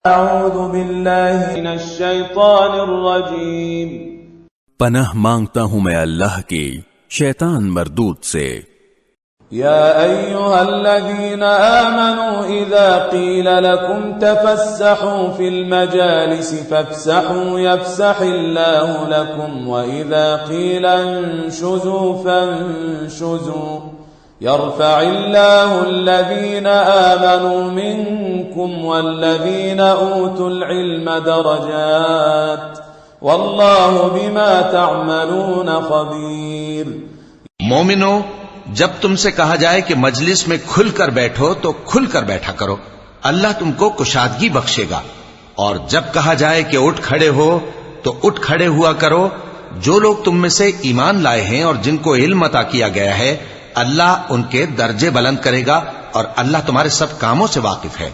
اعوذ باللہ من الشیطان الرجیم پناہ مانگتا ہوں میں اللہ کی شیطان مردود سے۔ یا ایہا الذین آمنوا اذا قیل لکم تفسحوا فی المجالس فافسحوا یفسح اللہ لکم واذا قیل انشزوا فانشزوا يرفع الله الذين آمنوا منكم والذين أوتوا العلم درجات والله بما تعملون خبير۔ مومنو، جب تم سے کہا جائے کہ مجلس میں کھل کر بیٹھو تو کھل کر بیٹھا کرو، اللہ تم کو کشادگی بخشے گا، اور جب کہا جائے کہ اٹھ کھڑے ہو تو اٹھ کھڑے ہوا کرو۔ جو لوگ تم میں سے ایمان لائے ہیں اور جن کو علم عطا کیا گیا ہے، اللہ ان کے درجے بلند کرے گا، اور اللہ تمہارے سب کاموں سے واقف ہے۔